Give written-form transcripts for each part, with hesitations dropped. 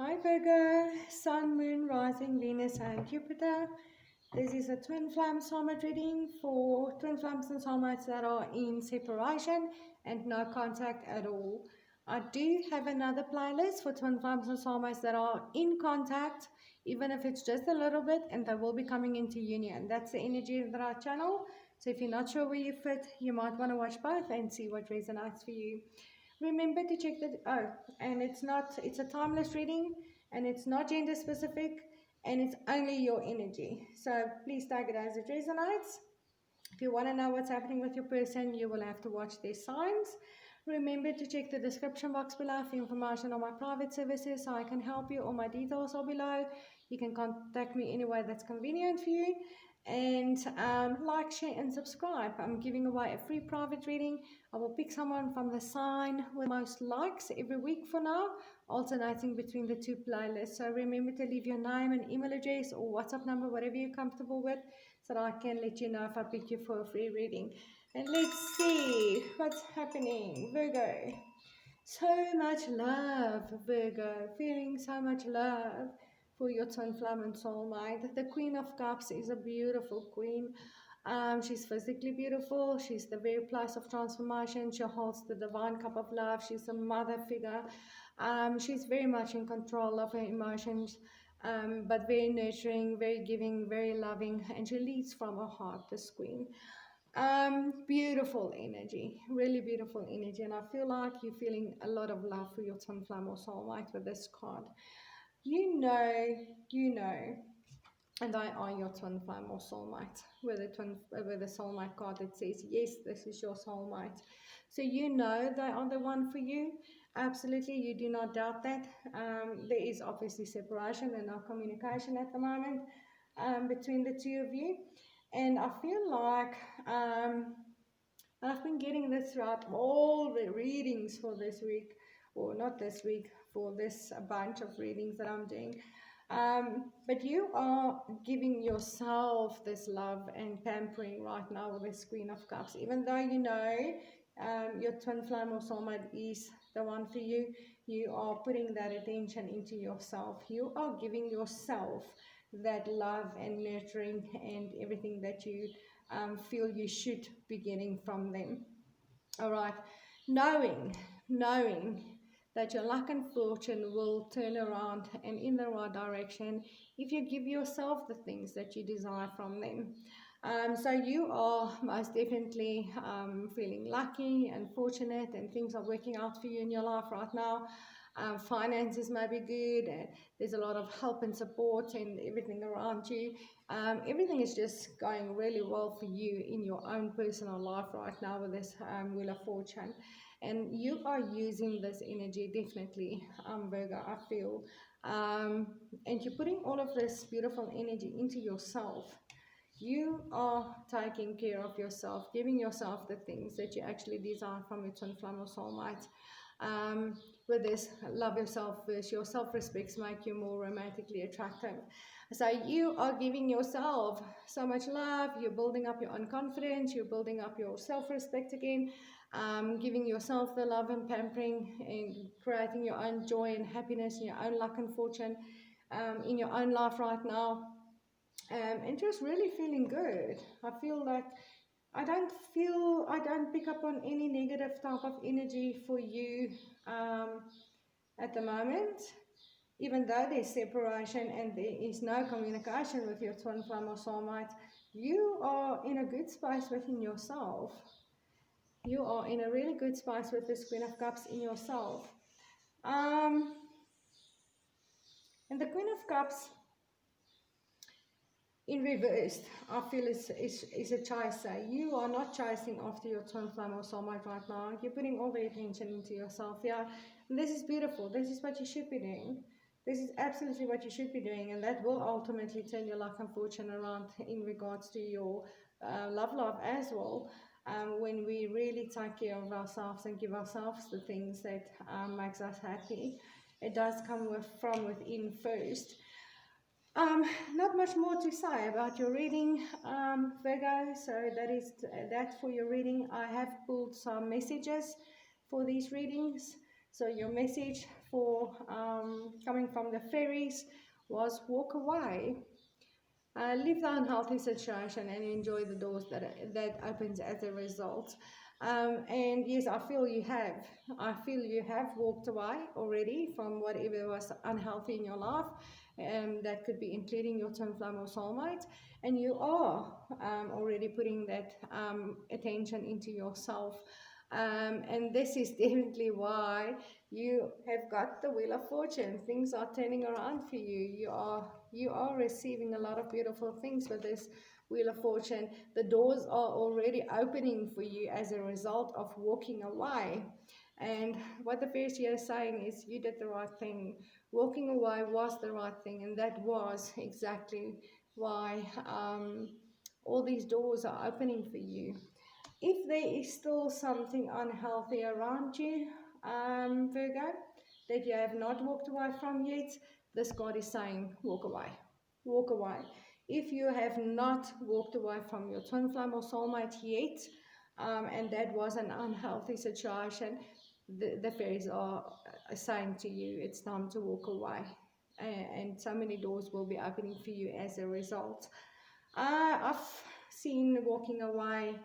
Hi Virgo, Sun, Moon, Rising, Venus and Jupiter. This is a twin flame soulmate reading for twin flames and soulmates that are in separation and no contact at all. I do have another playlist for twin flames and soulmates that are in contact, even if it's just a little bit, and they will be coming into union. That's the energy that I channel. So if you're not sure where you fit, you might want to watch both and see what resonates for you. Remember to check that. Oh, and it's a timeless reading, and it's not gender specific, and it's only your energy. So please take it as it resonates. If you want to know what's happening with your person, you will have to watch their signs. Remember to check the description box below for information on my private services so I can help you. All my details are below. You can contact me any way that's convenient for you. And like, share, and subscribe. I'm giving away a free private reading. I will pick someone from the sign with most likes every week for now, alternating between the two playlists. So remember to leave your name and email address or WhatsApp number, whatever you're comfortable with, so that I can let you know if I pick you for a free reading. And let's see what's happening. Virgo. So much love, Virgo. Feeling so much love for your twin flame and soulmate. The Queen of Cups is a beautiful queen. She's physically beautiful. She's the very place of transformation. She holds the divine cup of love. She's a mother figure. She's very much in control of her emotions, but very nurturing, very giving, very loving, and she leads from her heart, this queen. Beautiful energy, really beautiful energy, and I feel like you're feeling a lot of love for your twin flame or soulmate with this card. You know, you know, and they are your twin flame or soulmate. With the soulmate card, it says yes, this is your soulmate. So you know they are the one for you. Absolutely, you do not doubt that. There is obviously separation and no communication at the moment between the two of you. And I feel like I've been getting this throughout all the readings for this week, or not this week, for this bunch of readings that I'm doing. But you are giving yourself this love and pampering right now with this Queen of Cups, even though you know your twin flame or soulmate is the one for you. You are putting that attention into yourself. You are giving yourself that love and nurturing and everything that you feel you should be getting from them. All right, knowing that your luck and fortune will turn around and in the right direction if you give yourself the things that you desire from them. So you are most definitely feeling lucky and fortunate, and things are working out for you in your life right now. Finances may be good, and there's a lot of help and support and everything around you. Everything is just going really well for you in your own personal life right now with this Wheel of Fortune. And you are using this energy definitely, Virgo, I feel. And you're putting all of this beautiful energy into yourself. You are taking care of yourself, giving yourself the things that you actually desire from your twin flame or soulmate. With this, love yourself first. Your self-respects make you more romantically attractive. So you are giving yourself so much love. You're building up your own confidence. You're building up your self-respect again. Giving yourself the love and pampering and creating your own joy and happiness and your own luck and fortune in your own life right now. And just really feeling good. I feel like I don't pick up on any negative type of energy for you at the moment, even though there's separation and there is no communication with your twin flame or soulmate. You are in a good space within yourself. You are in a really good space with this Queen of Cups in yourself. And the Queen of Cups in reverse, I feel is a chaser. You are not chasing after your twin flame or soulmate right now. You're putting all the attention into yourself. Yeah, and this is beautiful. This is what you should be doing. This is absolutely what you should be doing, and that will ultimately turn your luck and fortune around in regards to your love life as well. When we really take care of ourselves and give ourselves the things that makes us happy, it does come from within first. Not much more to say about your reading, Virgo. So that is that for your reading. I have pulled some messages for these readings. So your message for coming from the fairies was walk away. Leave the unhealthy situation and enjoy the doors that opens as a result. And yes, I feel you have. I feel you have walked away already from whatever was unhealthy in your life. That could be including your twin flame or soulmate. And you are already putting that attention into yourself. And this is definitely why you have got the Wheel of Fortune. Things are turning around for you. You are receiving a lot of beautiful things with this Wheel of Fortune. The doors are already opening for you as a result of walking away. And what the fairies here is saying is you did the right thing. Walking away was the right thing, and that was exactly why all these doors are opening for you. If there is still something unhealthy around you, Virgo, that you have not walked away from yet, this card is saying walk away. Walk away. If you have not walked away from your twin flame or soulmate yet, and that was an unhealthy situation, the fairies are saying to you it's time to walk away. And so many doors will be opening for you as a result. I've seen walking away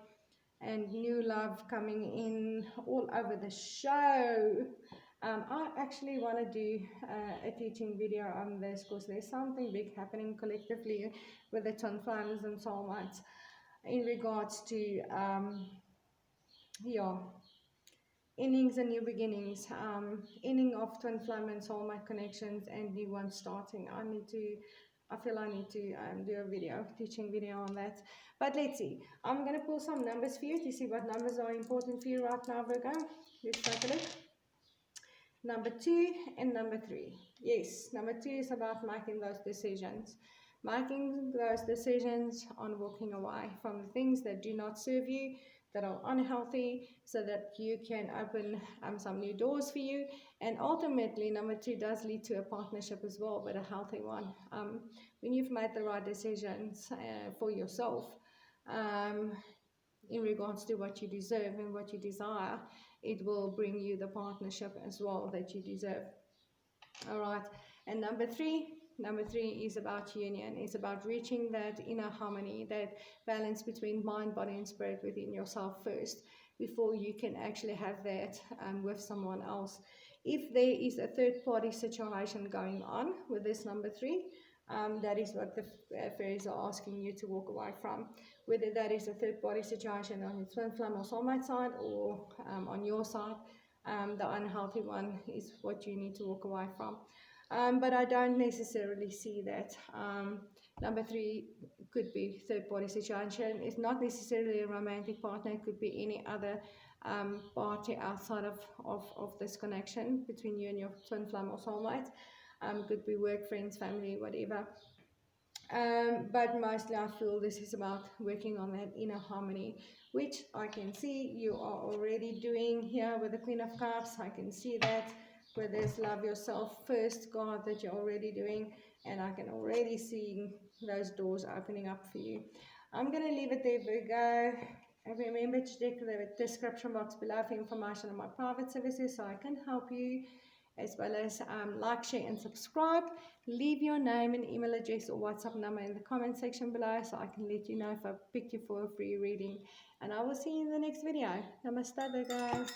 and new love coming in all over the show. I actually want to do a teaching video on this because there's something big happening collectively with the twin flames and soulmates in regards to yeah, endings and new beginnings, ending of twin flame and soulmate connections and new ones starting. I feel I need to do a video, teaching video on that. But let's see. I'm going to pull some numbers for you to see what numbers are important for you right now, Virgo. Let's take a look. Number 2 and number 3. Yes, number 2 is about making those decisions. Making those decisions on walking away from the things that do not serve you, that are unhealthy, so that you can open some new doors for you. And ultimately, number 2 does lead to a partnership as well, but a healthy one. When you've made the right decisions for yourself, in regards to what you deserve and what you desire, it will bring you the partnership as well that you deserve. All right. And number three is about union. It's about reaching that inner harmony, that balance between mind, body, and spirit within yourself first, before you can actually have that with someone else. If there is a third party situation going on with this number 3, that is what the fairies are asking you to walk away from. Whether that is a third party situation on your twin flame or soulmate side, or on your side, the unhealthy one is what you need to walk away from. But I don't necessarily see that. Number 3 could be third party situation. It's not necessarily a romantic partner. It could be any other party outside of this connection between you and your twin flame or soulmate. Could be work, friends, family, whatever. But mostly I feel this is about working on that inner harmony, which I can see you are already doing here with the Queen of Cups. I can see that with this love yourself first card that you're already doing, and I can already see those doors opening up for you. I'm going to leave it there, Virgo. And remember to check the description box below for information on my private services so I can help you, as well as like, share and subscribe. Leave your name and email address or WhatsApp number in the comment section below so I can let you know if I picked you for a free reading. And I will see you in the next video. Namaste, guys.